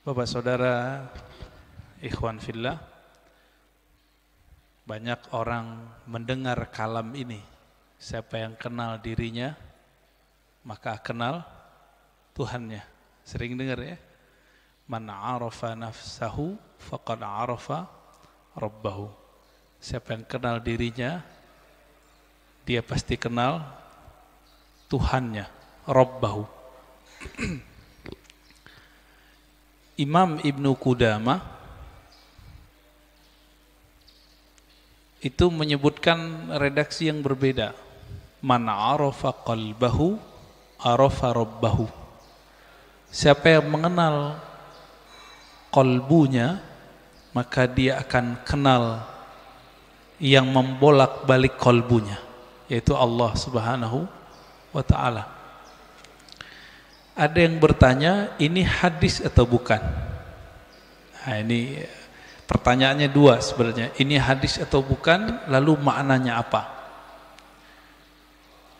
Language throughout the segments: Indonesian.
Bapak Saudara, ikhwan fillah, banyak orang mendengar kalam ini. Siapa yang kenal dirinya, maka kenal Tuhannya. Sering dengar ya? Man arafa nafsahu faqad arafa rabbahu. Siapa yang kenal dirinya, dia pasti kenal Tuhannya, Rabbahu. Imam Ibnu Qudamah itu menyebutkan redaksi yang berbeda. Man arafa qalbahu arafa rabbahu. Siapa yang mengenal qalbunya, maka dia akan kenal yang membolak-balik qalbunya, yaitu Allah Subhanahu wa ta'ala. Ada yang bertanya, ini hadis atau bukan? Nah, ini pertanyaannya dua sebenarnya. Ini hadis atau bukan, lalu maknanya apa?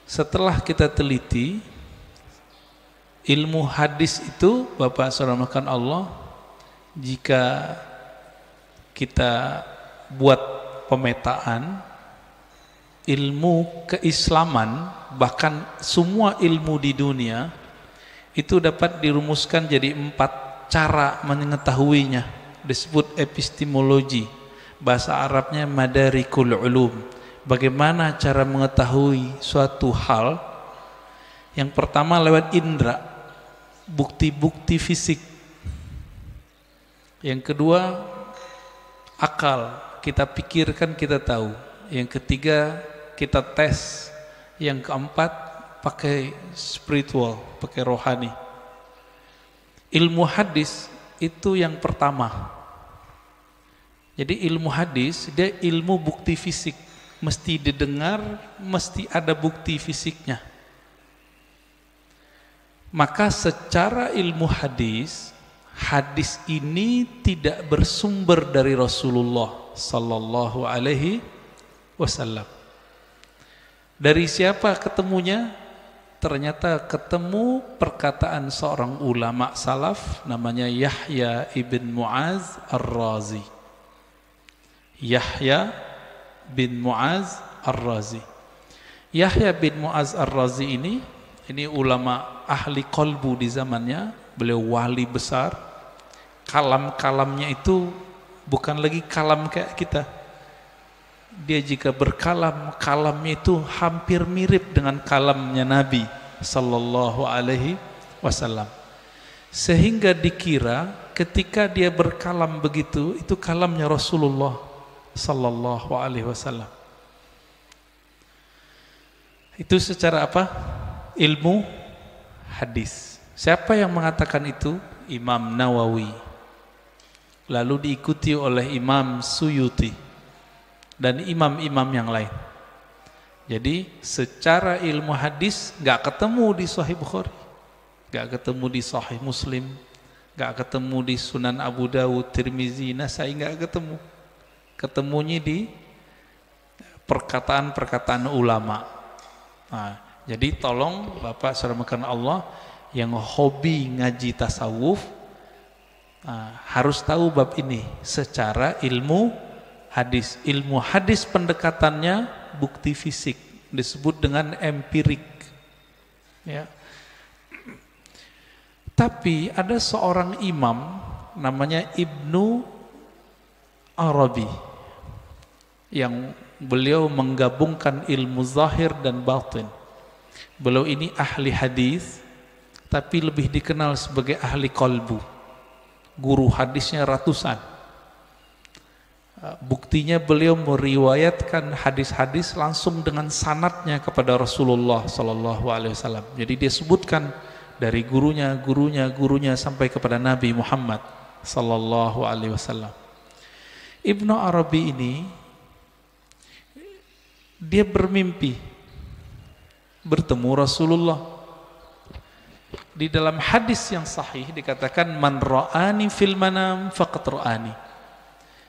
Setelah kita teliti, ilmu hadis itu, Bapak Saudara makan Allah, jika kita buat pemetaan, ilmu keislaman, bahkan semua ilmu di dunia, itu dapat dirumuskan jadi 4 cara mengetahuinya. Disebut epistemologi. Bahasa Arabnya madarikul ulum. Bagaimana cara mengetahui suatu hal? Yang pertama lewat indera, bukti-bukti fisik. Yang kedua akal, kita pikirkan kita tahu. Yang ketiga kita tes. Yang keempat pakai spiritual, pakai rohani. Ilmu hadis itu yang pertama. Jadi ilmu hadis dia ilmu bukti fisik, mesti didengar, mesti ada bukti fisiknya. Maka secara ilmu hadis, hadis ini tidak bersumber dari Rasulullah sallallahu alaihi wasallam. Dari siapa ketemunya? Ternyata ketemu perkataan seorang ulama salaf namanya Yahya ibn Mu'az Ar-Razi. Yahya bin Mu'az Ar-Razi. Yahya bin Mu'az Ar-Razi ini ulama ahli qalbu di zamannya. Beliau wali besar. Kalam-kalamnya itu bukan lagi kalam kayak kita. Dia jika berkalam, kalamnya itu hampir mirip dengan kalamnya Nabi sallallahu alaihi wasallam. Sehingga dikira ketika dia berkalam begitu, itu kalamnya Rasulullah sallallahu alaihi wasallam. Itu secara apa? Ilmu hadis. Siapa yang mengatakan itu? Imam Nawawi. Lalu diikuti oleh Imam Suyuti dan imam-imam yang lain. Jadi secara ilmu hadis gak ketemu di Sahih Bukhari, gak ketemu di Sahih Muslim, gak ketemu di Sunan Abu Dawud, Tirmizi, Nasai, gak ketemu. Ketemunya di perkataan-perkataan ulama. Nah, jadi tolong Bapak saudara makan Allah yang hobi ngaji tasawuf, harus tahu bab ini secara ilmu hadis. Ilmu hadis pendekatannya bukti fisik, disebut dengan empirik ya. Tapi ada seorang imam namanya Ibnu Arabi yang beliau menggabungkan ilmu zahir dan batin. Beliau ini ahli hadis, tapi lebih dikenal sebagai ahli qalbu. Guru hadisnya ratusan. Buktinya beliau meriwayatkan hadis-hadis langsung dengan sanadnya kepada Rasulullah sallallahu alaihi wasallam. Jadi dia sebutkan dari gurunya sampai kepada Nabi Muhammad sallallahu alaihi wasallam. Ibnu Arabi ini dia bermimpi bertemu Rasulullah. Di dalam hadis yang sahih dikatakan man ra'ani fil manam faqad ra'ani.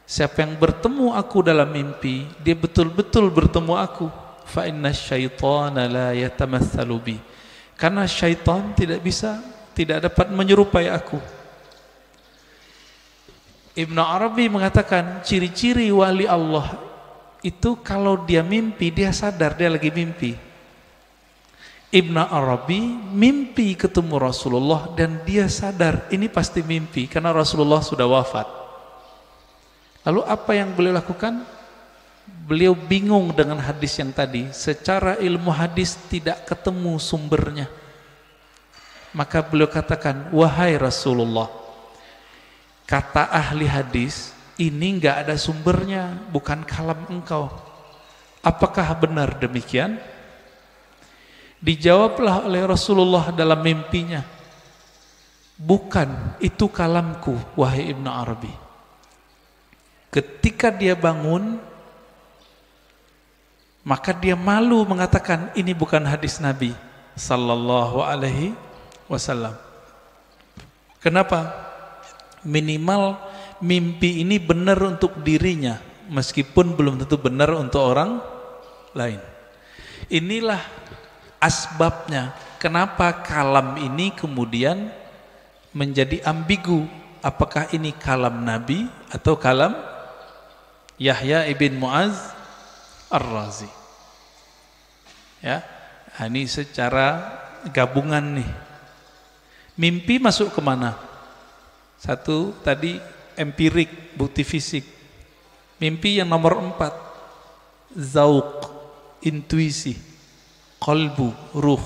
Siapa yang bertemu aku dalam mimpi, dia betul-betul bertemu aku. Fa inna syaitana la yatamatsalu bi. Karena syaitan tidak dapat menyerupai aku. Ibnu Arabi mengatakan ciri-ciri wali Allah itu kalau dia mimpi dia sadar dia lagi mimpi. Ibnu Arabi mimpi ketemu Rasulullah dan dia sadar ini pasti mimpi karena Rasulullah sudah wafat. Lalu apa yang beliau lakukan? Beliau bingung dengan hadis yang tadi. Secara ilmu hadis tidak ketemu sumbernya. Maka beliau katakan, wahai Rasulullah, kata ahli hadis ini enggak ada sumbernya, bukan kalam engkau. Apakah benar demikian? Dijawablah oleh Rasulullah dalam mimpinya, bukan, itu kalamku wahai Ibnu Arabi. Ketika dia bangun, maka dia malu mengatakan ini bukan hadis Nabi sallallahu alaihi wasallam. Kenapa? Minimal mimpi ini benar untuk dirinya, meskipun belum tentu benar untuk orang lain. Inilah asbabnya kenapa kalam ini kemudian menjadi ambigu. Apakah ini kalam Nabi atau kalam Yahya ibn Muaz Ar-Razi? Ya, ini secara gabungan nih. Mimpi masuk kemana? Satu tadi empirik, bukti fisik. Mimpi yang nomor 4, zauq, intuisi, qalbu, ruh.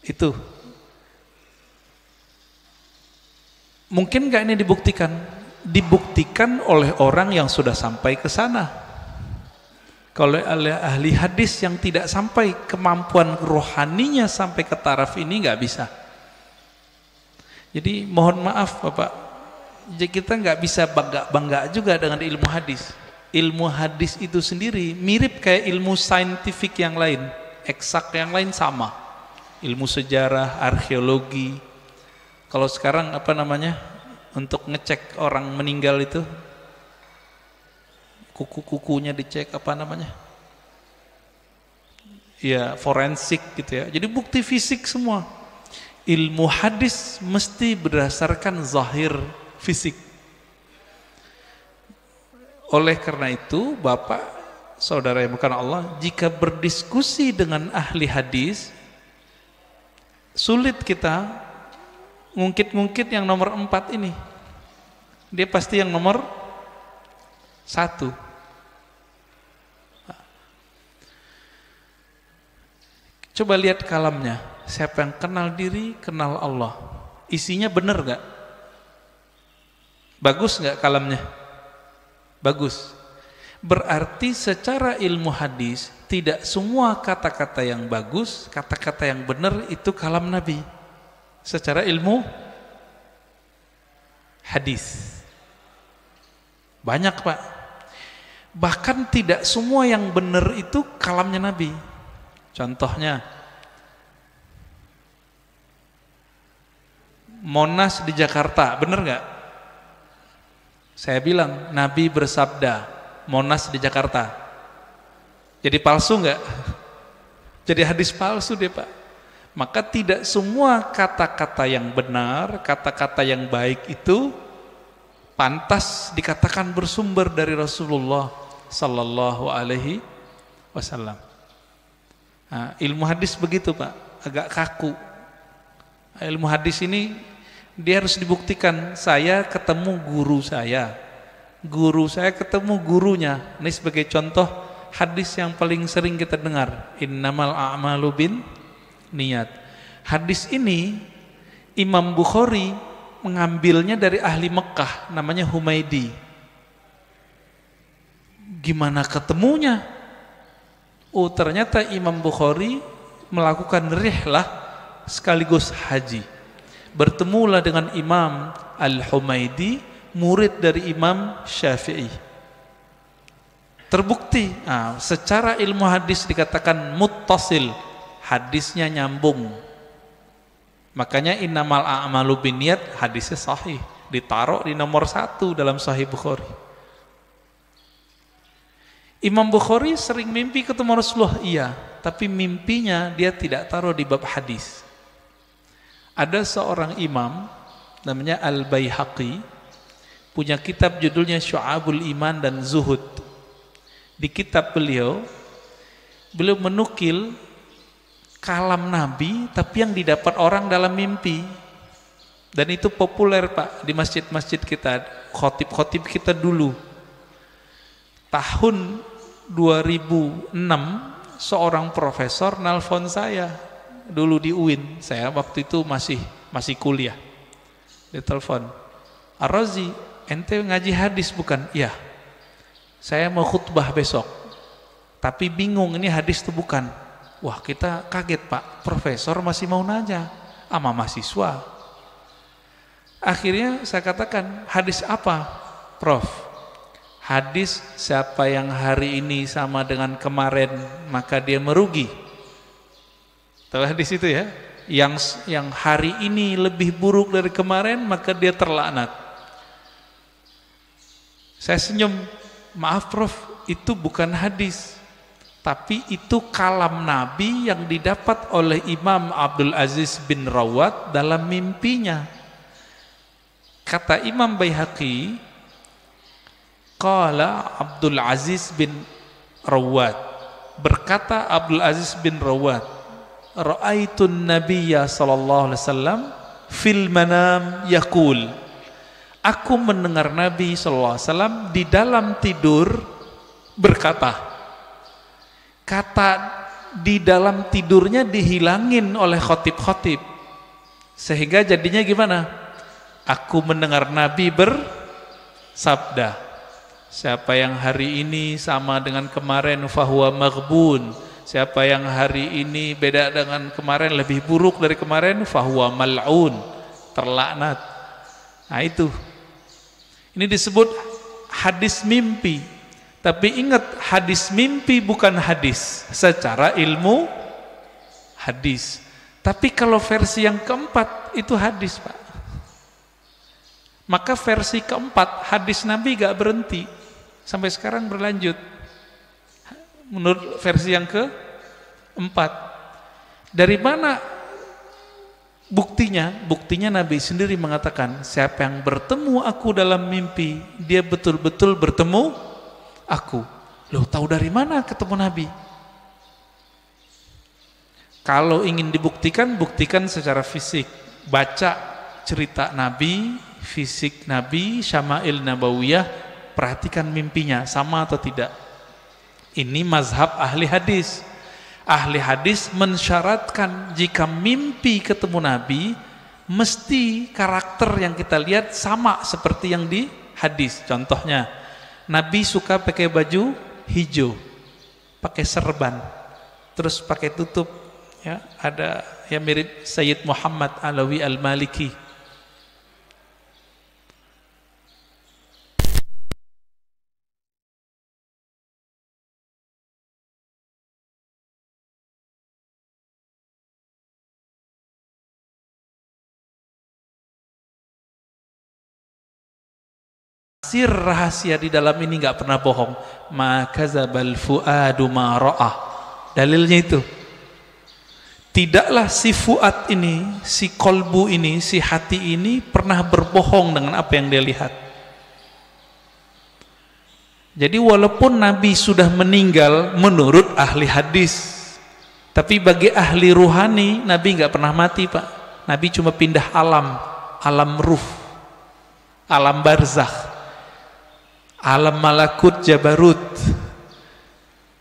Itu mungkin nggak ini dibuktikan? Dibuktikan oleh orang yang sudah sampai ke sana. Kalau oleh ahli hadis yang tidak sampai, kemampuan rohaninya sampai ke taraf ini nggak bisa. Jadi mohon maaf Bapak, kita nggak bisa bangga juga dengan ilmu hadis. Ilmu hadis itu sendiri mirip kayak ilmu saintifik yang lain, eksak yang lain sama. Ilmu sejarah, arkeologi. Kalau sekarang apa namanya, untuk ngecek orang meninggal itu, kuku-kukunya dicek apa namanya? Ya forensik gitu ya. Jadi bukti fisik semua. Ilmu hadis mesti berdasarkan zahir fisik. Oleh karena itu, Bapak, saudara yang bukan Allah, jika berdiskusi dengan ahli hadis, sulit kita ngungkit-ngungkit yang nomor 4 ini. Dia pasti yang nomor 1. Coba lihat kalamnya. Siapa yang kenal diri, kenal Allah. Isinya benar gak? Bagus gak kalamnya? Bagus. Berarti secara ilmu hadis, tidak semua kata-kata yang bagus, kata-kata yang benar itu kalam Nabi. Secara ilmu hadis banyak Pak. Bahkan tidak semua yang benar itu kalamnya Nabi. Contohnya Monas di Jakarta, benar nggak? Saya bilang Nabi bersabda Monas di Jakarta. Jadi palsu nggak? Jadi hadis palsu deh Pak. Maka tidak semua kata-kata yang benar, kata-kata yang baik itu pantas dikatakan bersumber dari Rasulullah sallallahu alaihi wasallam. Nah, ilmu hadis begitu Pak, agak kaku. Ilmu hadis ini dia harus dibuktikan. Saya ketemu guru saya ketemu gurunya. Ini sebagai contoh hadis yang paling sering kita dengar, innamal a'malu bin niat. Hadis ini Imam Bukhari mengambilnya dari ahli Mekah, namanya Humaidi. Gimana ketemunya? Oh, ternyata Imam Bukhari melakukan rihlah sekaligus haji. Bertemulah dengan Imam Al-Humaidi, murid dari Imam Syafi'i. Terbukti, secara ilmu hadis dikatakan muttasil, hadisnya nyambung. Makanya innamal a'malu binniyat, hadisnya sahih, ditaruh di nomor 1 dalam Sahih Bukhari. Imam Bukhari sering mimpi ketemu Rasulullah, iya, tapi mimpinya dia tidak taruh di bab hadis. Ada seorang imam namanya Al-Baihaqi, punya kitab judulnya Syu'abul Iman dan Zuhud. Di kitab beliau menukil kalam Nabi tapi yang didapat orang dalam mimpi. Dan itu populer Pak di masjid-masjid kita, khotib-khotib kita dulu. Tahun 2006 seorang profesor nelpon saya dulu di UIN. Saya waktu itu masih kuliah. Dia telepon, "Ar-Razi, ente ngaji hadis bukan?" "Iya. Saya mau khutbah besok. Tapi bingung ini hadis itu bukan." Wah, kita kaget Pak, profesor masih mau nanya sama mahasiswa. Akhirnya saya katakan, "Hadis apa, Prof?" "Hadis siapa yang hari ini sama dengan kemarin maka dia merugi." Tahu hadis itu ya? Yang hari ini lebih buruk dari kemarin maka dia terlaknat. Saya senyum, "Maaf Prof, itu bukan hadis, tapi itu kalam Nabi yang didapat oleh Imam Abdul Aziz bin Rawat dalam mimpinya." Kata Imam Baihaqi, qala Abdul Aziz bin Rawat, berkata Abdul Aziz bin Rawat, "Ra'aitun Nabiyya sallallahu alaihi wasallam fil manam yaqul." Aku mendengar Nabi sallallahu alaihi wasallam di dalam tidur berkata. Kata di dalam tidurnya dihilangin oleh khotib-khotib. Sehingga jadinya gimana? Aku mendengar Nabi bersabda, "Siapa yang hari ini sama dengan kemarin fahuwa maghbun. Siapa yang hari ini beda dengan kemarin, lebih buruk dari kemarin, fahuwa mal'un, terlaknat." Nah itu. Ini disebut hadis mimpi. Tapi ingat, hadis mimpi bukan hadis secara ilmu hadis. Tapi kalau versi yang keempat itu hadis Pak. Maka versi keempat hadis Nabi gak berhenti sampai sekarang berlanjut. Menurut versi yang keempat, dari mana buktinya? Buktinya Nabi sendiri mengatakan, siapa yang bertemu aku dalam mimpi, dia betul-betul bertemu aku. Loh, tahu dari mana ketemu Nabi? Kalau ingin dibuktikan, buktikan secara fisik. Baca cerita Nabi, fisik Nabi, Syama'il Nabawiyah, perhatikan mimpinya sama atau tidak. Ini mazhab ahli hadis. Ahli hadis mensyaratkan jika mimpi ketemu Nabi, mesti karakter yang kita lihat sama seperti yang di hadis. Contohnya, Nabi suka pakai baju hijau, pakai serban, terus pakai tutup, ya, ada yang mirip Sayyid Muhammad Alawi Al-Maliki. Sir rahasia di dalam ini nggak pernah bohong. Ma kadzabal fuadu ma ra'ah. Dalilnya itu. Tidaklah si fuad ini, si kolbu ini, si hati ini pernah berbohong dengan apa yang dia lihat. Jadi walaupun Nabi sudah meninggal menurut ahli hadis, tapi bagi ahli ruhani Nabi nggak pernah mati Pak. Nabi cuma pindah alam, alam ruh, alam barzakh, alam malakut jabarut.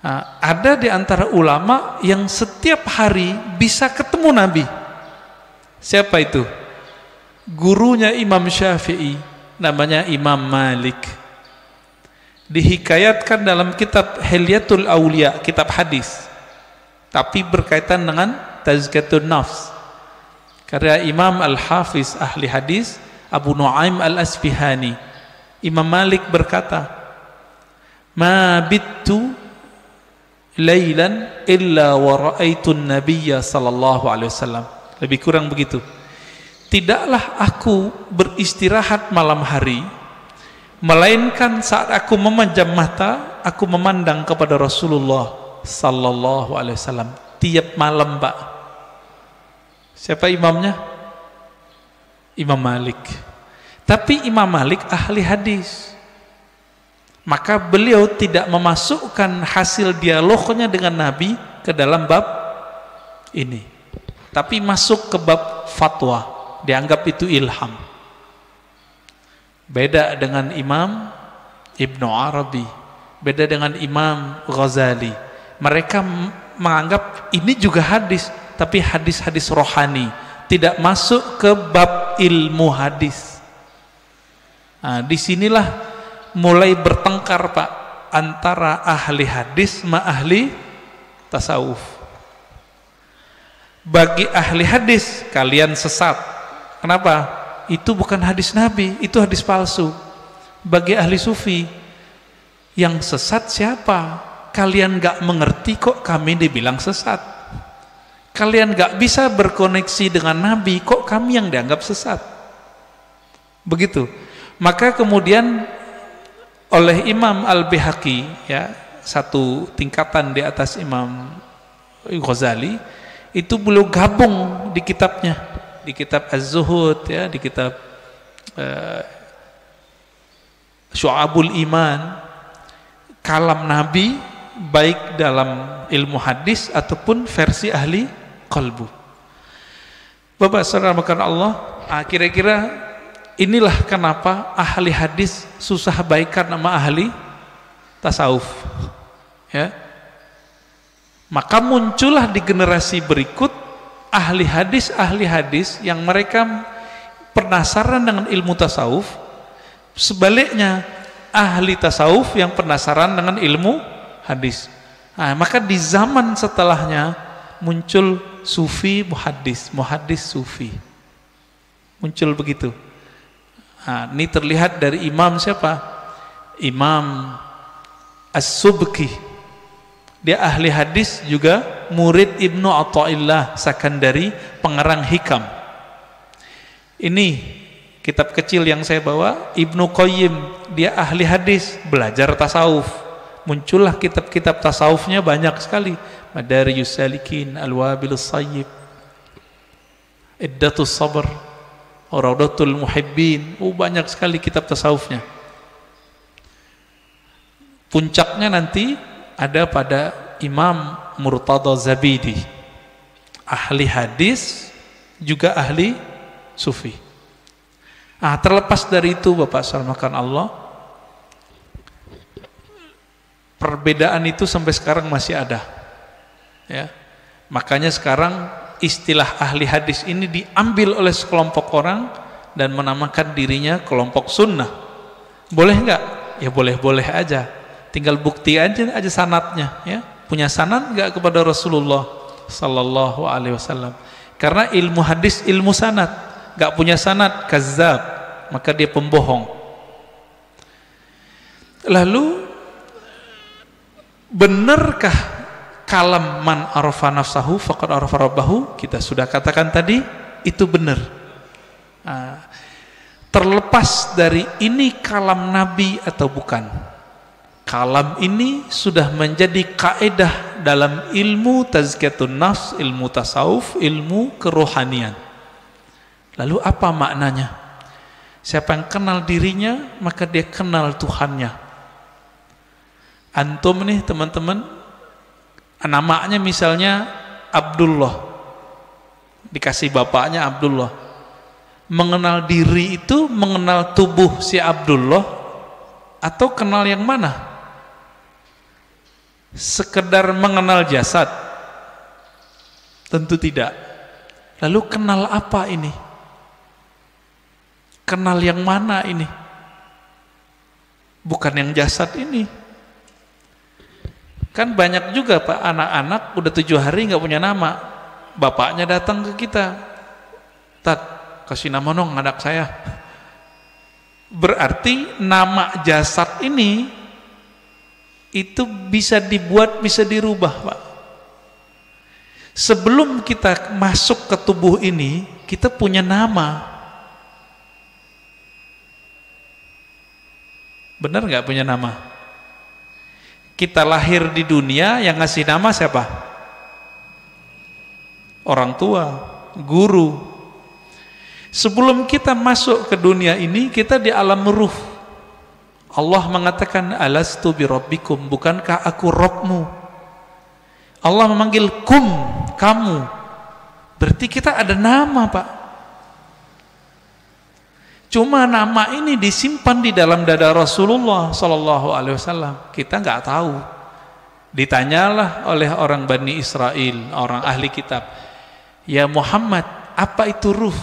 Nah, ada di antara ulama yang setiap hari bisa ketemu Nabi. Siapa itu? Gurunya Imam Syafi'i, namanya Imam Malik. Dihikayatkan dalam kitab Hilyatul Aulia, kitab hadis, tapi berkaitan dengan Tazkiyatun Nafs. Karya Imam Al-Hafiz ahli hadis Abu Nu'aim Al-Asfihani, Imam Malik berkata, "Ma bittu lailan illa wa ra'aitun nabiyya sallallahu alaihi wasallam." Lebih kurang begitu. Tidaklah aku beristirahat malam hari melainkan saat aku memejam mata aku memandang kepada Rasulullah sallallahu alaihi wasallam tiap malam, Pak. Siapa imamnya? Imam Malik. Tapi Imam Malik ahli hadis. Maka beliau tidak memasukkan hasil dialognya dengan Nabi ke dalam bab ini. Tapi masuk ke bab fatwa, dianggap itu ilham. Beda dengan Imam Ibnu Arabi, beda dengan Imam Ghazali. Mereka menganggap ini juga hadis, tapi hadis-hadis rohani, tidak masuk ke bab ilmu hadis. Nah, disinilah mulai bertengkar Pak antara ahli hadis sama ahli tasawuf. Bagi ahli hadis, kalian sesat. Kenapa? Itu bukan hadis Nabi, itu hadis palsu. Bagi ahli sufi, yang sesat siapa? Kalian gak mengerti kok kami dibilang sesat. Kalian gak bisa berkoneksi dengan Nabi, kok kami yang dianggap sesat. Begitu. Maka kemudian oleh Imam Al-Baihaqi, ya, satu tingkatan di atas Imam Ghazali, itu beliau gabung di kitabnya, di kitab Az-Zuhud, ya, di kitab Syu'abul Iman, kalam Nabi baik dalam ilmu hadis ataupun versi ahli qalbu. Bapak saudara makan Allah, kira-kira inilah kenapa ahli hadis susah baikan sama ahli tasawuf, ya. Maka muncullah di generasi berikut ahli hadis yang mereka penasaran dengan ilmu tasawuf. Sebaliknya ahli tasawuf yang penasaran dengan ilmu hadis. Nah, maka di zaman setelahnya muncul sufi muhaddis, muhaddis sufi. Muncul begitu. Nah, ini terlihat dari imam siapa? Imam As-Subki. Dia ahli hadis juga murid Ibnu Athaillah Sakandari, pengarang Hikam. Ini kitab kecil yang saya bawa, Ibnu Qayyim, dia ahli hadis, belajar tasawuf. Muncullah kitab-kitab tasawufnya banyak sekali. Madarijus Salikin, Al-Wabilus Sayyib, Iddatus Sabr, Raudatul Muhibbin. Banyak sekali kitab tasawufnya. Puncaknya nanti ada pada Imam Murtada Zabidi, ahli hadis juga ahli sufi. Terlepas dari itu Bapak salamakan Allah, perbedaan itu sampai sekarang masih ada, ya. Makanya sekarang istilah ahli hadis ini diambil oleh sekelompok orang dan menamakan dirinya kelompok sunnah. Boleh nggak? Ya boleh-boleh aja. Tinggal bukti aja sanadnya, ya. Punya sanad nggak kepada Rasulullah Sallallahu Alaihi Wasallam? Karena ilmu hadis ilmu sanad, nggak punya sanad kazzab, maka dia pembohong. Lalu benarkah kalam man arafa nafsahu faqad arafa rabbahu? Kita sudah katakan tadi itu benar. Terlepas dari ini kalam Nabi atau bukan, kalam ini sudah menjadi kaidah dalam ilmu tazkiyatun nafs, ilmu tasawuf, ilmu kerohanian. Lalu apa maknanya? Siapa yang kenal dirinya, maka dia kenal Tuhannya. Antum nih teman-teman, namanya misalnya Abdullah, dikasih bapaknya Abdullah. Mengenal diri itu mengenal tubuh si Abdullah atau kenal yang mana? Sekedar mengenal jasad? Tentu tidak. Lalu kenal apa ini? Kenal yang mana ini? Bukan yang jasad ini. Kan banyak juga Pak, anak-anak udah 7 hari nggak punya nama, bapaknya datang ke kita, Tat, kasih nama dong anak saya. Berarti nama jasad ini itu bisa dibuat, bisa dirubah Pak. Sebelum kita masuk ke tubuh ini, kita punya nama. Benar nggak punya nama? Kita lahir di dunia, yang ngasih nama siapa? Orang tua, guru. Sebelum kita masuk ke dunia ini, kita di alam ruh. Allah mengatakan, alastu birabbikum, bukankah aku Rabbmu? Allah memanggil kum, kamu. Berarti kita ada nama, Pak. Cuma nama ini disimpan di dalam dada Rasulullah Sallallahu Alaihi Wasallam. Kita nggak tahu. Ditanyalah oleh orang Bani Israel, orang ahli kitab, ya Muhammad, apa itu ruh?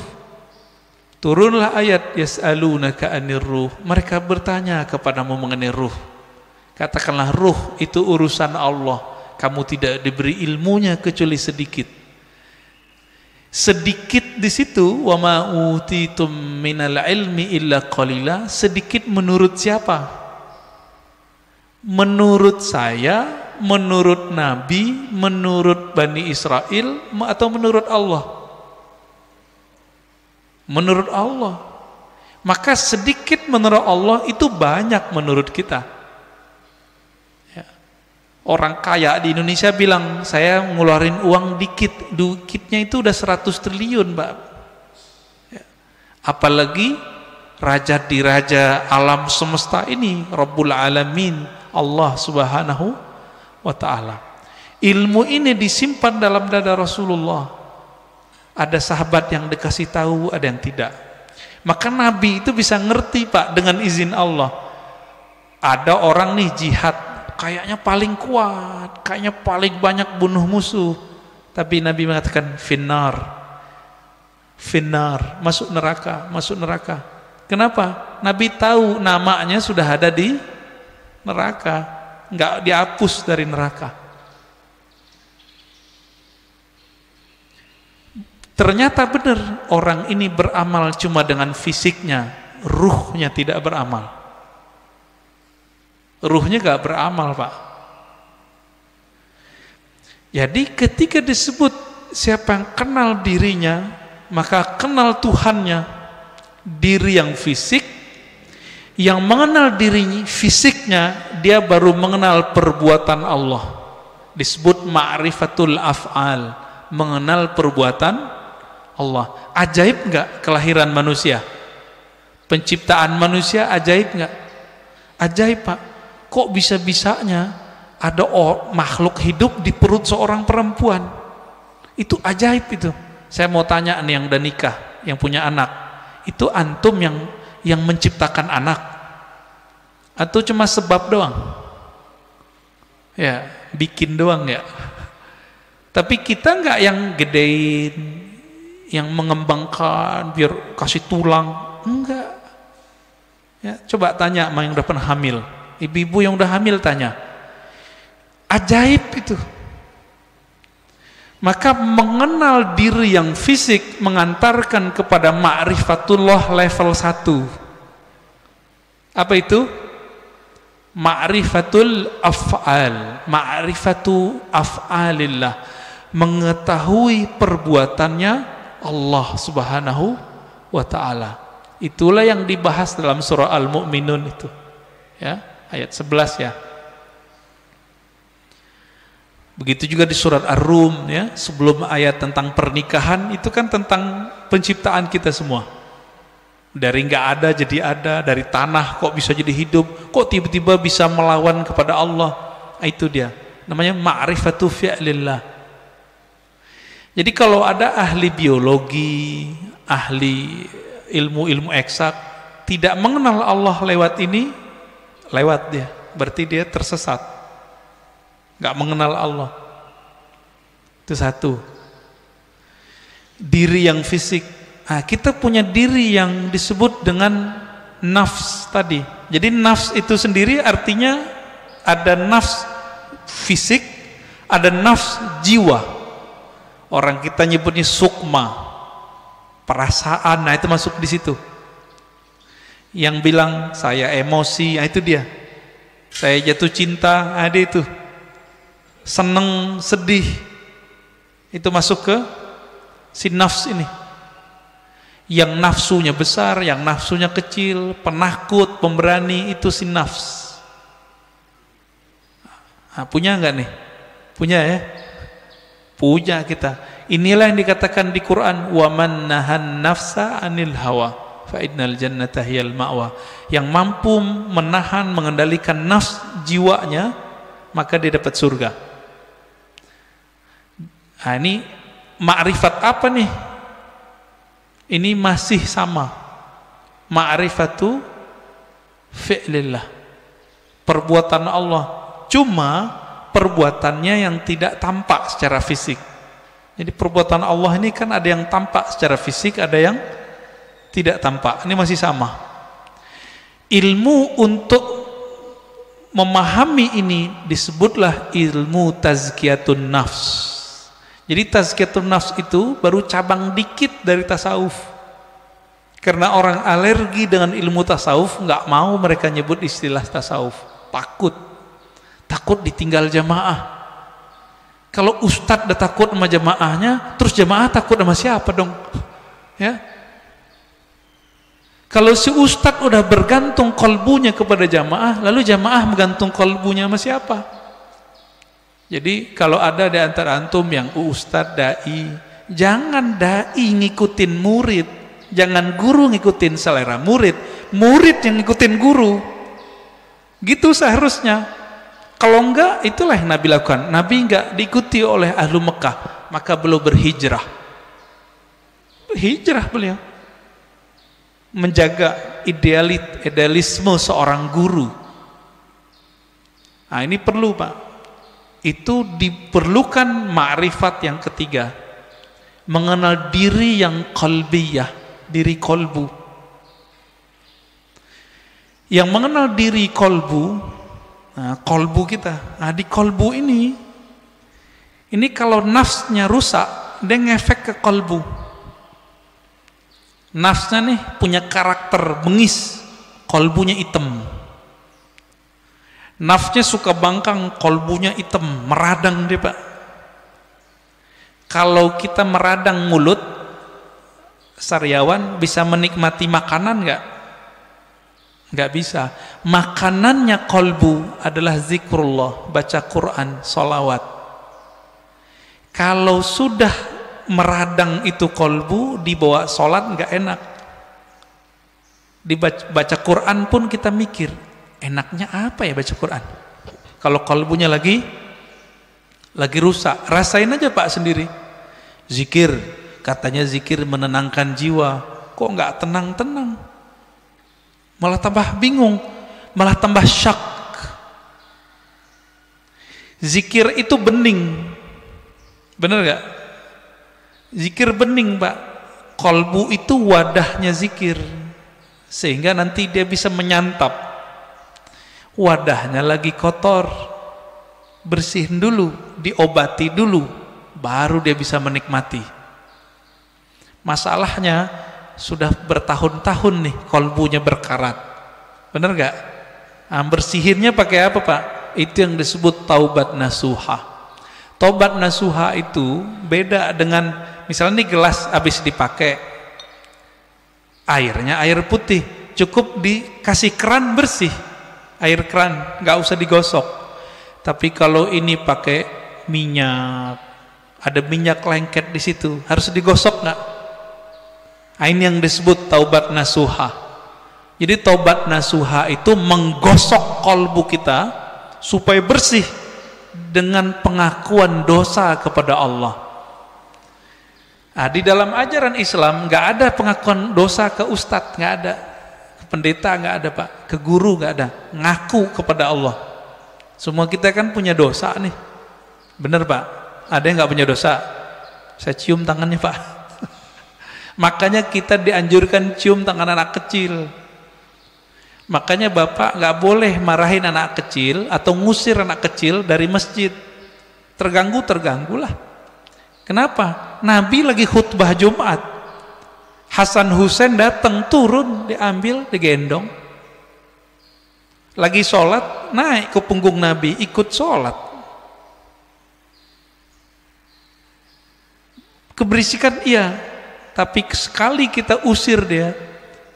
Turunlah ayat, yas'alunaka 'anir ruh. Mereka bertanya kepadamu mengenai ruh. Katakanlah, ruh itu urusan Allah. Kamu tidak diberi ilmunya kecuali sedikit. Sedikit di situ, wa ma utitum minal ilmi illa qalila. Sedikit menurut siapa? Menurut saya, menurut Nabi, menurut Bani Israel, atau menurut Allah? Menurut Allah. Maka sedikit menurut Allah itu banyak menurut kita. Ya. Orang kaya di Indonesia bilang, saya ngeluarin uang dikit, dikitnya itu udah 100 triliun, Pak. Ya. Apalagi raja di raja alam semesta ini, Rabbul Alamin, Allah Subhanahu wa ta'ala. Ilmu ini disimpan dalam dada Rasulullah. Ada sahabat yang dikasih tahu, ada yang tidak. Maka Nabi itu bisa ngerti, Pak, dengan izin Allah. Ada orang nih jihad, kayaknya paling kuat, kayaknya paling banyak bunuh musuh, tapi Nabi mengatakan finnar, finnar, masuk neraka, masuk neraka. Kenapa? Nabi tahu namanya sudah ada di neraka, nggak dihapus dari neraka. Ternyata benar, orang ini beramal cuma dengan fisiknya, ruhnya tidak beramal. Ruhnya gak beramal, Pak. Jadi ketika disebut siapa yang kenal dirinya, maka kenal Tuhannya. Diri yang fisik, yang mengenal diri fisiknya, dia baru mengenal perbuatan Allah. Disebut ma'rifatul af'al, mengenal perbuatan Allah. Ajaib enggak kelahiran manusia? Penciptaan manusia ajaib enggak? Ajaib, Pak. Kok bisa-bisanya ada makhluk hidup di perut seorang perempuan? Itu ajaib itu. Saya mau tanya nih yang udah nikah, yang punya anak. Itu antum yang menciptakan anak? Atau cuma sebab doang? Ya, bikin doang ya. Tapi kita enggak yang gedein, yang mengembangkan biar kasih tulang, enggak. Ya, coba tanya sama yang udah pernah hamil, ibu-ibu yang udah hamil tanya, ajaib itu. Maka mengenal diri yang fisik mengantarkan kepada ma'rifatullah level 1. Apa itu? Ma'rifatul af'al, ma'rifatu af'alillah, mengetahui perbuatannya Allah Subhanahu wa ta'ala. Itulah yang dibahas dalam surah Al-Mu'minun itu. Ya, ayat 11 ya. Begitu juga di surat Ar-Rum ya, sebelum ayat tentang pernikahan itu kan tentang penciptaan kita semua. Dari enggak ada jadi ada, dari tanah kok bisa jadi hidup, kok tiba-tiba bisa melawan kepada Allah. Itu dia. Namanya ma'rifatu fi'lillah. Jadi kalau ada ahli biologi, ahli ilmu-ilmu eksak tidak mengenal Allah lewat ini, lewat dia, berarti dia tersesat, nggak mengenal Allah. Itu satu. Diri yang fisik. Nah, kita punya diri yang disebut dengan nafs tadi. Jadi nafs itu sendiri artinya ada nafs fisik, ada nafs jiwa. Orang kita nyebutnya sukma, perasaan, nah itu masuk di situ. Yang bilang saya emosi, nah itu dia. Saya jatuh cinta, ada itu. Seneng, sedih, itu masuk ke si nafs ini. Yang nafsunya besar, yang nafsunya kecil, penakut, pemberani, itu si nafs. Nah, punya nggak nih? Punya ya? Punya kita. Inilah yang dikatakan di Quran, wa man nahan nafsa 'anil hawa fa innal jannata hiyal ma'wa. Yang mampu menahan, mengendalikan nafs jiwanya, maka dia dapat surga. Nah, ini ma'rifat apa nih? Ini masih sama. Ma'rifatu fi'lillah. Perbuatan Allah. Cuma perbuatannya yang tidak tampak secara fisik. Jadi perbuatan Allah ini kan ada yang tampak secara fisik, ada yang tidak tampak. Ini masih sama. Ilmu untuk memahami ini disebutlah ilmu tazkiyatun nafs. Jadi tazkiyatun nafs itu baru cabang dikit dari tasawuf. Karena orang alergi dengan ilmu tasawuf, nggak mau mereka nyebut istilah tasawuf. Takut ditinggal jamaah. Kalau ustadz udah takut sama jamaahnya, terus jamaah takut sama siapa dong? Ya. Kalau si ustadz udah bergantung kolbunya kepada jamaah, lalu jamaah bergantung kolbunya sama siapa? Jadi kalau ada di antara antum yang ustadz, dai, jangan dai ngikutin murid, jangan guru ngikutin selera murid, murid yang ngikutin guru. Gitu seharusnya. Kalau enggak, itulah yang Nabi lakukan. Nabi enggak diikuti oleh ahlu Mekah, maka beliau berhijrah. Hijrah beliau. Menjaga idealisme seorang guru. Nah, ini perlu, Pak. Itu diperlukan ma'rifat yang ketiga. Mengenal diri yang qalbiyah, diri kolbu. Yang mengenal diri kolbu, nah, kolbu kita, nah, di kolbu ini kalau nafsnya rusak, dia ngefek ke kolbu. Nafsnya nih punya karakter bengis, kolbunya hitam. Nafsnya suka bangkang, kolbunya hitam, meradang dia, Pak. Kalau kita meradang mulut, Saryawan bisa menikmati makanan nggak? Nggak bisa. Makanannya kolbu adalah zikrullah, baca Quran, sholawat. Kalau sudah meradang itu kolbu, dibawa sholat nggak enak. Dibaca Quran pun kita mikir, enaknya apa ya baca Quran? Kalau kolbunya lagi rusak, rasain aja Pak sendiri. Zikir, katanya zikir menenangkan jiwa, kok nggak tenang-tenang? Malah tambah bingung, malah tambah syak. Zikir itu bening, bener gak? Zikir bening, Pak. Kolbu itu wadahnya zikir, sehingga nanti dia bisa menyantap. Wadahnya lagi kotor, bersihin dulu, diobati dulu, baru dia bisa menikmati. Masalahnya sudah bertahun-tahun nih kolbunya berkarat, bener gak? Nah, bersihinnya pakai apa, Pak? Itu yang disebut taubat nasuha. Taubat nasuha itu beda dengan, misalnya nih gelas habis dipakai, airnya air putih, cukup dikasih keran bersih, air keran, nggak usah digosok. Tapi kalau ini pakai minyak, ada minyak lengket di situ, harus digosok nggak? Ini yang disebut taubat nasuha. Jadi taubat nasuha itu menggosok kolbu kita supaya bersih dengan pengakuan dosa kepada Allah. Nah, di dalam ajaran Islam nggak ada pengakuan dosa ke ustadz, nggak ada, ke pendeta nggak ada, Pak, ke guru nggak ada, ngaku kepada Allah. Semua kita kan punya dosa nih, bener Pak? Ada yang nggak punya dosa? Saya cium tangannya, Pak. Makanya kita dianjurkan cium tangan anak kecil. Makanya bapak nggak boleh marahin anak kecil atau ngusir anak kecil dari masjid. Terganggulah. Kenapa? Nabi lagi khutbah Jumat, Hasan Husain datang, turun, diambil, digendong. Lagi sholat, naik ke punggung Nabi, ikut sholat. Keberisikan iya, tapi sekali kita usir dia,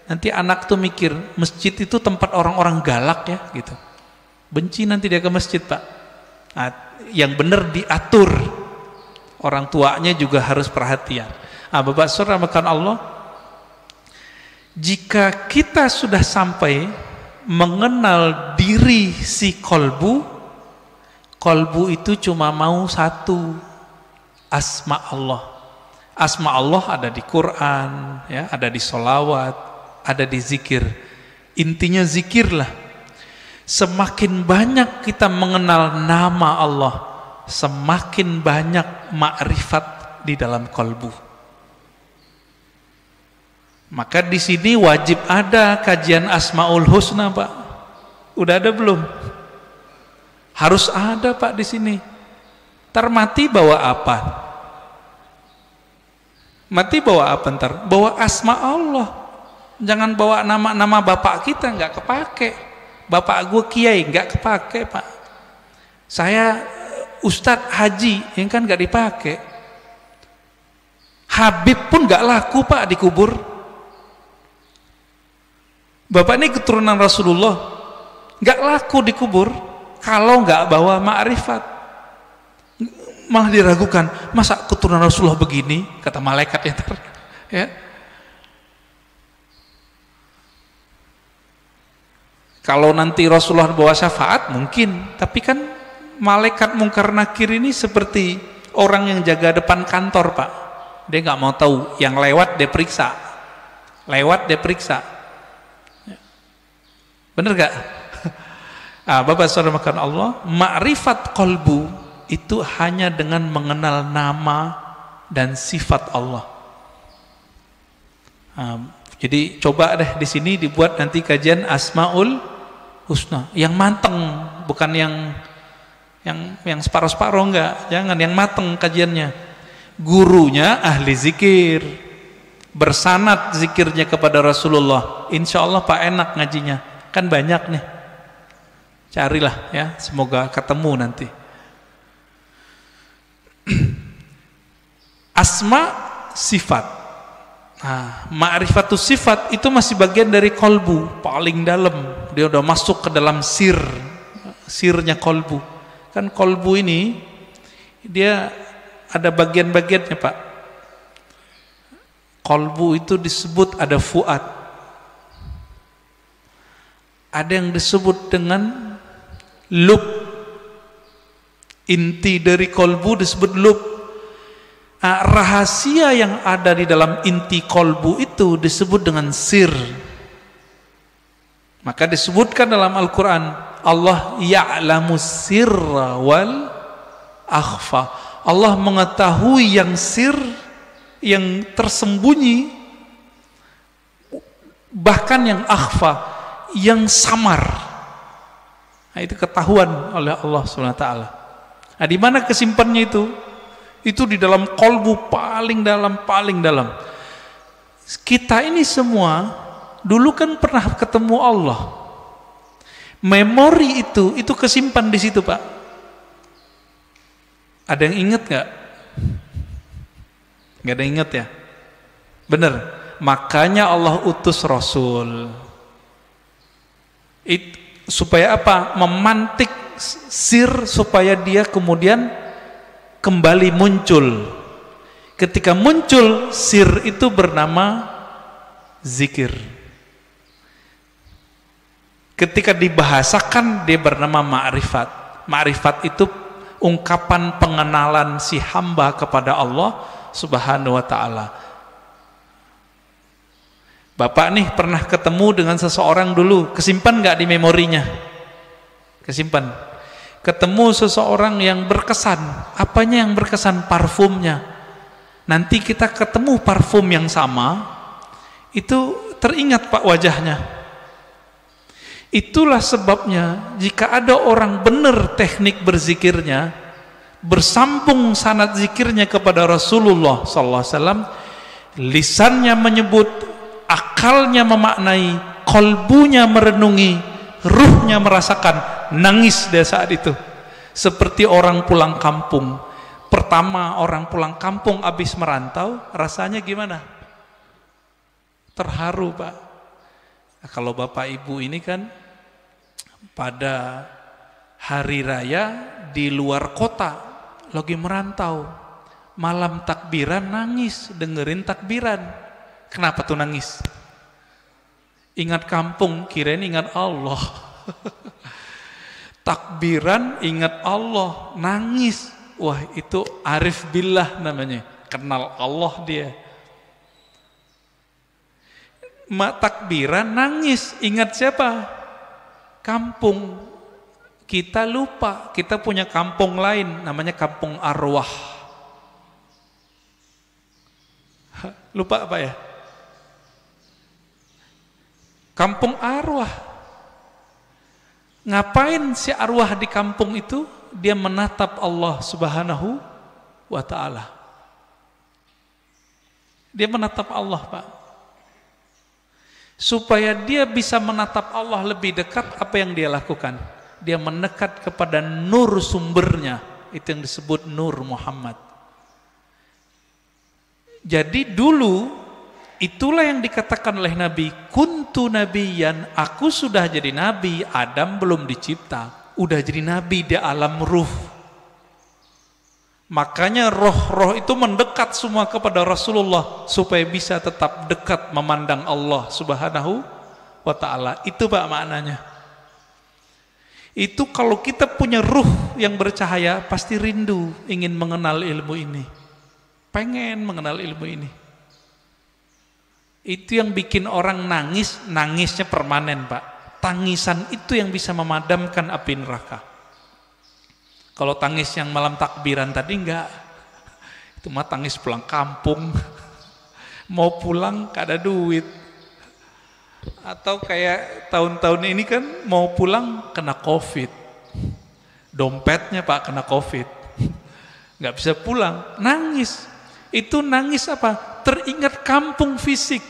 nanti anak tuh mikir masjid itu tempat orang-orang galak ya, gitu. Benci nanti dia ke masjid, Pak. Nah, yang benar diatur. Orang tuanya juga harus perhatian. Bapak Saudara makan Allah, jika kita sudah sampai mengenal diri si kolbu itu cuma mau satu, asma Allah. Asma Allah ada di Quran, ya, ada di sholawat, ada di zikir. Intinya zikirlah. Semakin banyak kita mengenal nama Allah, semakin banyak makrifat di dalam kolbu. Maka di sini wajib ada kajian Asmaul Husna, Pak. Udah ada belum? Harus ada, Pak, di sini. Ntar mati bawa apa? Mati bawa apa ntar? Bawa asma Allah. Jangan bawa nama-nama bapak kita, nggak kepake. Bapak gue kiai, nggak kepake, Pak. Saya Ustadz Haji, yang kan nggak dipakai. Habib pun nggak laku, Pak, dikubur. Bapak ini keturunan Rasulullah, nggak laku dikubur kalau nggak bawa ma'rifat. Malah diragukan, masa keturunan Rasulullah begini, kata malaikat ya. Kalau nanti Rasulullah bawa syafaat mungkin, tapi kan malaikat mungkar nakir ini seperti orang yang jaga depan kantor, Pak. Dia nggak mau tahu, yang lewat dia periksa, bener gak? Bapak saudara makan Allah, ma'rifat kolbu itu hanya dengan mengenal nama dan sifat Allah. Jadi coba deh di sini dibuat nanti kajian Asmaul Husna yang mateng, bukan yang separuh-separuh, enggak. Jangan, yang mateng kajiannya. Gurunya ahli zikir, bersanad zikirnya kepada Rasulullah. Insya Allah Pak enak ngajinya. Kan banyak nih, carilah ya, semoga ketemu nanti. Asma sifat, ma'rifatus sifat itu masih bagian dari kolbu, paling dalam. Dia udah masuk ke dalam sirnya kolbu. Kan kolbu ini dia ada bagian-bagiannya, Pak. Kolbu itu disebut ada fuad, ada yang disebut dengan lub. Inti dari kolbu disebut lub. Rahasia yang ada di dalam inti kolbu itu disebut dengan sir. Maka disebutkan dalam Al-Quran, Allah ya'lamu sirra wal akhfa. Allah mengetahui yang sir, yang tersembunyi, bahkan yang akhfa, yang samar. Itu ketahuan oleh Allah SWT. Di mana kesimpannya itu? Itu di dalam kolbu paling dalam. Kita ini semua dulu kan pernah ketemu Allah. Memori itu kesimpan di situ, Pak. Ada yang ingat nggak? Nggak ada yang ingat ya? Bener. Makanya Allah utus Rasul. Supaya apa? Memantik sir supaya dia kemudian kembali muncul. Ketika muncul sir itu bernama zikir. Ketika dibahasakan dia bernama ma'rifat. Ma'rifat itu ungkapan pengenalan si hamba kepada Allah Subhanahu wa ta'ala. Bapak nih pernah ketemu dengan seseorang dulu, kesimpan nggak di memorinya? Kesimpan. Ketemu seseorang yang berkesan. Apanya yang berkesan? Parfumnya. Nanti kita ketemu parfum yang sama, itu teringat, Pak, wajahnya. Itulah sebabnya jika ada orang benar teknik berzikirnya, bersambung sanad zikirnya kepada Rasulullah SAW, lisannya menyebut, akalnya memaknai, kolbunya merenungi, ruhnya merasakan, nangis dia saat itu. Seperti orang pulang kampung. Pertama orang pulang kampung habis merantau, rasanya gimana? Terharu, Pak. Nah, kalau Bapak Ibu ini kan pada hari raya di luar kota, lagi merantau, malam takbiran nangis dengerin takbiran. Kenapa tuh nangis? Ingat kampung, kirain ingat Allah. Takbiran ingat Allah, nangis. Wah, itu arif billah namanya, kenal Allah dia. Takbiran nangis, ingat siapa? Kampung. Kita lupa, kita punya kampung lain, namanya kampung arwah. Lupa apa ya? Kampung arwah. Ngapain si arwah di kampung itu? Dia menatap Allah Subhanahu wa ta'ala. Dia menatap Allah, Pak. Supaya dia bisa menatap Allah lebih dekat, apa yang dia lakukan? Dia mendekat kepada nur sumbernya. Itu yang disebut Nur Muhammad. Jadi dulu itulah yang dikatakan oleh Nabi, kuntu nabiyan, aku sudah jadi nabi, Adam belum dicipta, udah jadi nabi di alam ruh. Makanya roh-roh itu mendekat semua kepada Rasulullah supaya bisa tetap dekat memandang Allah Subhanahu wa ta'ala. Itu Pak maknanya. Itu kalau kita punya ruh yang bercahaya, pasti rindu ingin mengenal ilmu ini, pengen mengenal ilmu ini. Itu yang bikin orang nangis, nangisnya permanen Pak. Tangisan itu yang bisa memadamkan api neraka. Kalau tangis yang malam takbiran tadi enggak, itu mah tangis pulang kampung, mau pulang gak ada duit. Atau kayak tahun-tahun ini kan mau pulang kena COVID, dompetnya Pak kena COVID, nggak bisa pulang, nangis. Itu nangis apa? Teringat kampung fisik.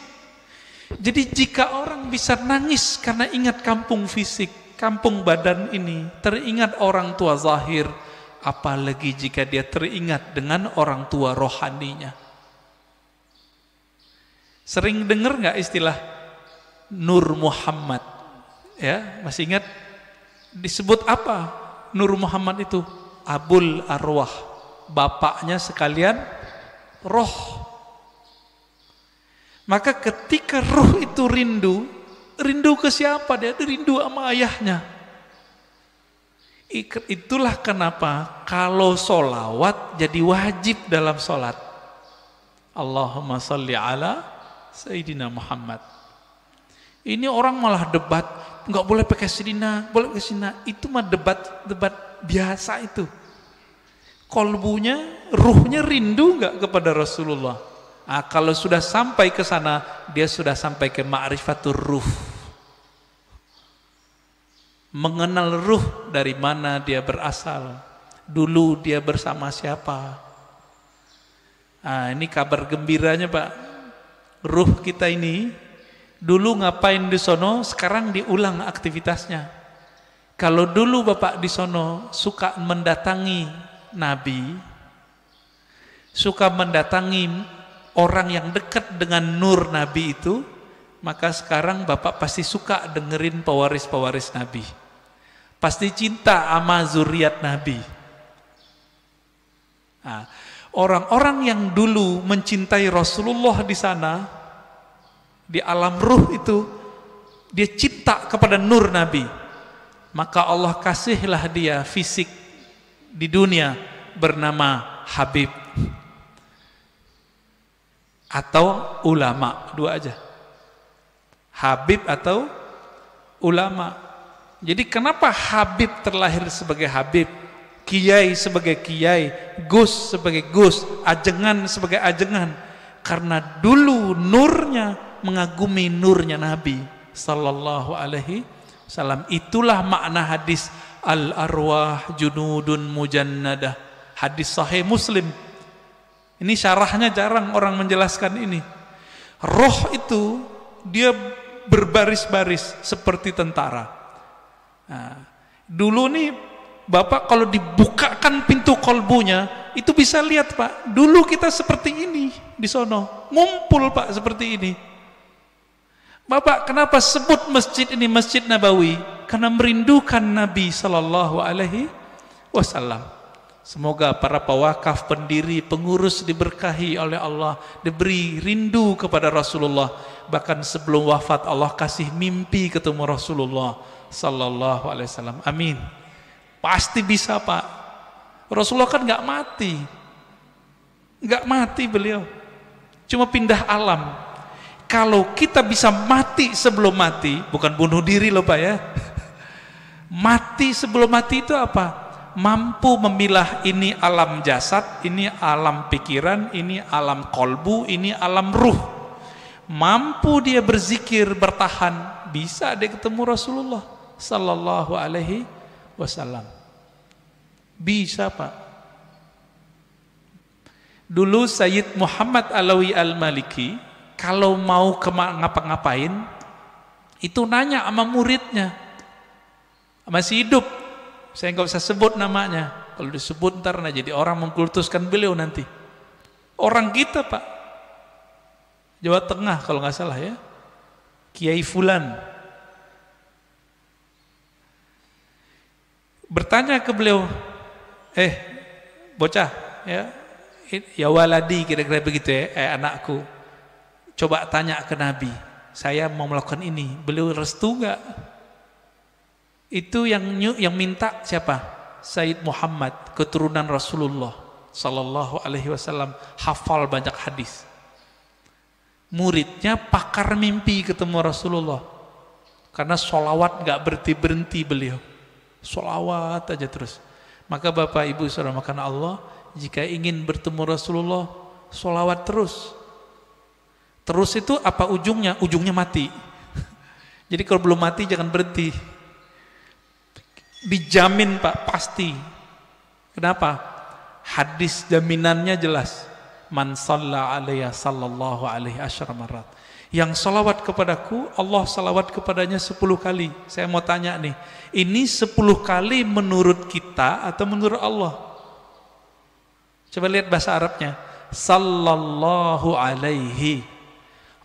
Jadi jika orang bisa nangis karena ingat kampung fisik, kampung badan ini, teringat orang tua zahir, apalagi jika dia teringat dengan orang tua rohaninya. Sering dengar nggak istilah Nur Muhammad? Ya, masih ingat disebut apa? Nur Muhammad itu Abul Arwah, bapaknya sekalian roh. Maka ketika roh itu rindu, rindu ke siapa dia? Rindu sama ayahnya. Itulah kenapa kalau solawat jadi wajib dalam solat. Allahumma salli ala Sayyidina Muhammad. Ini orang malah debat, nggak boleh pakai Sayyidina, boleh pakai Sayyidina. Itu mah debat biasa itu. Kolbunya, ruhnya rindu nggak kepada Rasulullah. Nah, kalau sudah sampai ke sana, dia sudah sampai ke ma'rifatur ruh. Mengenal ruh dari mana dia berasal. Dulu dia bersama siapa. Nah, ini kabar gembiranya Pak. Ruh kita ini dulu ngapain di sono, sekarang diulang aktivitasnya. Kalau dulu Bapak di sono suka mendatangi Nabi, suka mendatangi orang yang dekat dengan nur Nabi itu, maka sekarang Bapak pasti suka dengerin pewaris-pewaris Nabi. Pasti cinta sama zuriat Nabi. Nah, orang-orang yang dulu mencintai Rasulullah di sana, di alam ruh itu, dia cinta kepada nur Nabi. Maka Allah kasihlah dia fisik di dunia bernama Habib atau ulama, dua aja. Habib atau ulama. Jadi kenapa Habib terlahir sebagai Habib, Kiai sebagai Kiai, Gus sebagai Gus, Ajengan sebagai Ajengan? Karena dulu nurnya mengagumi nurnya Nabi sallallahu alaihi wasallam. Itulah makna hadis al-arwah junudun mujannadah, hadis sahih Muslim. Ini syarahnya jarang orang menjelaskan ini. Roh itu dia berbaris-baris seperti tentara. Nah, dulu nih Bapak kalau dibukakan pintu kolbunya, itu bisa lihat Pak, dulu kita seperti ini di sono, ngumpul Pak seperti ini. Bapak kenapa sebut masjid ini Masjid Nabawi? Karena merindukan Nabi Sallallahu Alaihi Wasallam. Semoga para pewakaf, pendiri, pengurus diberkahi oleh Allah, diberi rindu kepada Rasulullah. Bahkan sebelum wafat Allah kasih mimpi ketemu Rasulullah sallallahu alaihi wasallam. Amin. Pasti bisa, Pak. Rasulullah kan nggak mati. Nggak mati beliau. Cuma pindah alam. Kalau kita bisa mati sebelum mati, bukan bunuh diri loh Pak ya. Mati sebelum mati itu apa? Mampu memilah ini alam jasad, ini alam pikiran, ini alam kolbu, ini alam ruh. Mampu dia berzikir, bertahan, bisa dia ketemu Rasulullah sallallahu alaihi wasallam. Bisa Pak. Dulu Sayyid Muhammad Alawi Al-Maliki kalau mau ngapa-ngapain itu nanya sama muridnya, masih hidup, saya nggak usah sebut namanya, kalau disebut ntar jadi orang mengkultuskan beliau nanti. Orang kita Pak, Jawa Tengah kalau nggak salah ya, Kiai Fulan, bertanya ke beliau, bocah ya waladi, kira-kira begitu ya, anakku, coba tanya ke Nabi, saya mau melakukan ini, beliau restu nggak? Itu yang minta siapa? Sayyid Muhammad, keturunan Rasulullah sallallahu alaihi wasallam, hafal banyak hadis. Muridnya pakar mimpi ketemu Rasulullah, karena sholawat nggak berhenti beliau, sholawat aja terus. Maka Bapak Ibu saudara makan Allah, jika ingin bertemu Rasulullah, sholawat terus. Terus itu apa ujungnya? Ujungnya mati. Jadi kalau belum mati jangan berhenti. Dijamin Pak, pasti. Kenapa? Hadis jaminannya jelas. Man shalla alaiya sallallahu alaihi asyara marat. Yang salawat kepadaku, Allah salawat kepadanya 10 kali. Saya mau tanya nih, ini 10 kali menurut kita atau menurut Allah? Coba lihat bahasa Arabnya. Sallallahu alaihi.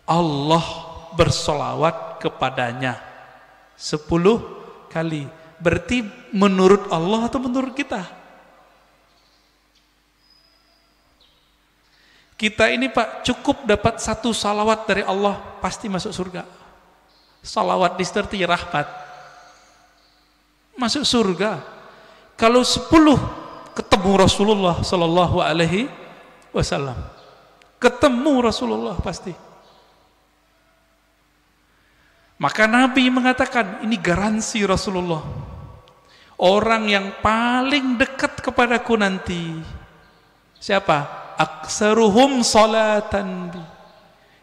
Allah bersolawat kepadanya 10 kali. Berarti menurut Allah atau menurut kita? Kita ini Pak cukup dapat 1 salawat dari Allah pasti masuk surga. Salawat disertai rahmat, masuk surga. Kalau 10 ketemu Rasulullah sallallahu alaihi wasallam, ketemu Rasulullah pasti. Maka Nabi mengatakan, ini garansi Rasulullah, orang yang paling dekat kepadaku nanti siapa? Aksaruhum salatan bi,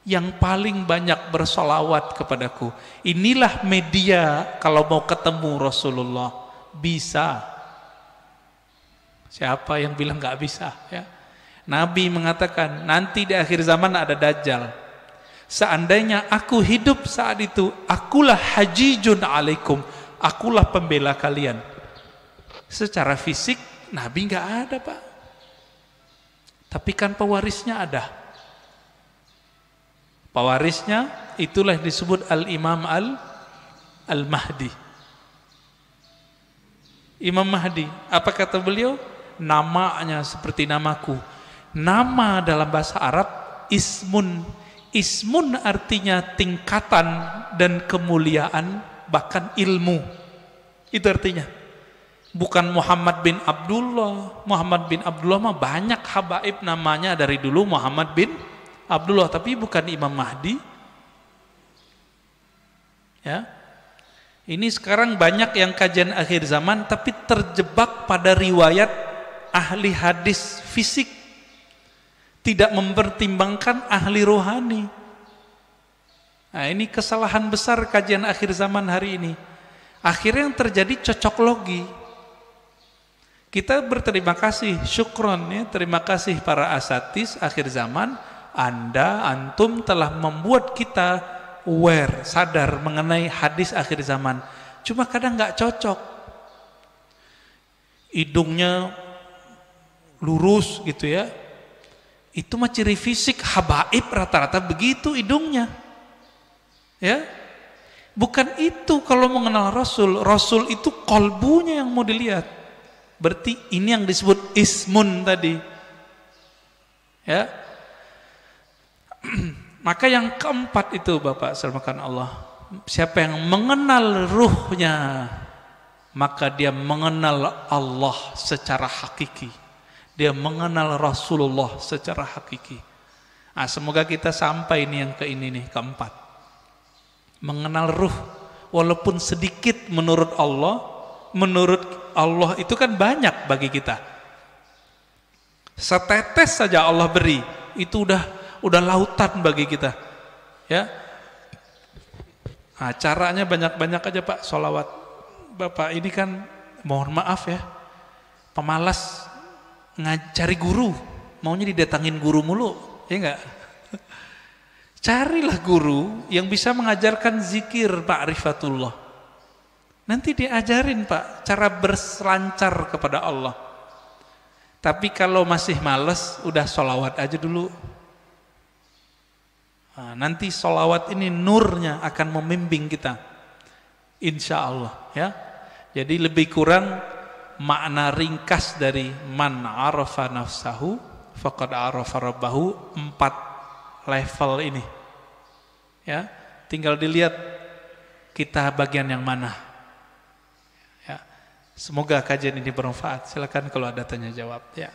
yang paling banyak bersolawat kepadaku. Inilah media kalau mau ketemu Rasulullah. Bisa. Siapa yang bilang nggak bisa ya? Nabi mengatakan nanti di akhir zaman ada Dajjal. Seandainya aku hidup saat itu, akulah hajijun alaikum, akulah pembela kalian. Secara fisik Nabi nggak ada Pak, tapi kan pewarisnya ada. Pewarisnya itulah disebut Al-Imam Al-Mahdi. Imam Mahdi, apa kata beliau? Namanya seperti namaku. Nama dalam bahasa Arab ismun. Ismun artinya tingkatan dan kemuliaan, bahkan ilmu. Itu artinya. Bukan Muhammad bin Abdullah. Muhammad bin Abdullah mah banyak habaib namanya dari dulu Muhammad bin Abdullah, tapi bukan Imam Mahdi. Ya. Ini sekarang banyak yang kajian akhir zaman tapi terjebak pada riwayat ahli hadis fisik, tidak mempertimbangkan ahli rohani. Nah, ini kesalahan besar kajian akhir zaman hari ini. Akhirnya yang terjadi cocok logi. Kita berterima kasih, syukron ya, terima kasih para asatis akhir zaman, antum telah membuat kita aware, sadar mengenai hadis akhir zaman. Cuma kadang nggak cocok. Hidungnya lurus gitu ya. Itu mah ciri fisik habaib, rata-rata begitu hidungnya. Ya. Bukan itu kalau mengenal Rasul. Rasul itu kolbunya yang mau dilihat. Berarti ini yang disebut ismun tadi. Ya. Maka yang keempat itu Bapak selamatkan Allah, siapa yang mengenal ruhnya, maka dia mengenal Allah secara hakiki. Dia mengenal Rasulullah secara hakiki. Nah, semoga kita sampai ini yang ke ini nih, keempat. Mengenal ruh, walaupun sedikit menurut Allah itu kan banyak bagi kita. Setetes saja Allah beri, itu udah lautan bagi kita. Ya. Nah, caranya banyak-banyak aja Pak, sholawat. Bapak ini kan mohon maaf ya, pemalas ngajari guru, maunya didatangin guru mulu, ya enggak? Carilah guru yang bisa mengajarkan zikir ma'rifatullah. Nanti diajarin Pak cara berselancar kepada Allah. Tapi kalau masih males, udah sholawat aja dulu. Nah, nanti sholawat ini nurnya akan membimbing kita, insya Allah ya. Jadi lebih kurang makna ringkas dari man arafa nafsahu faqad arafa rabbahu, 4 level ini ya. Tinggal dilihat kita bagian yang mana ya. Semoga kajian ini bermanfaat. Silakan kalau ada tanya jawab ya.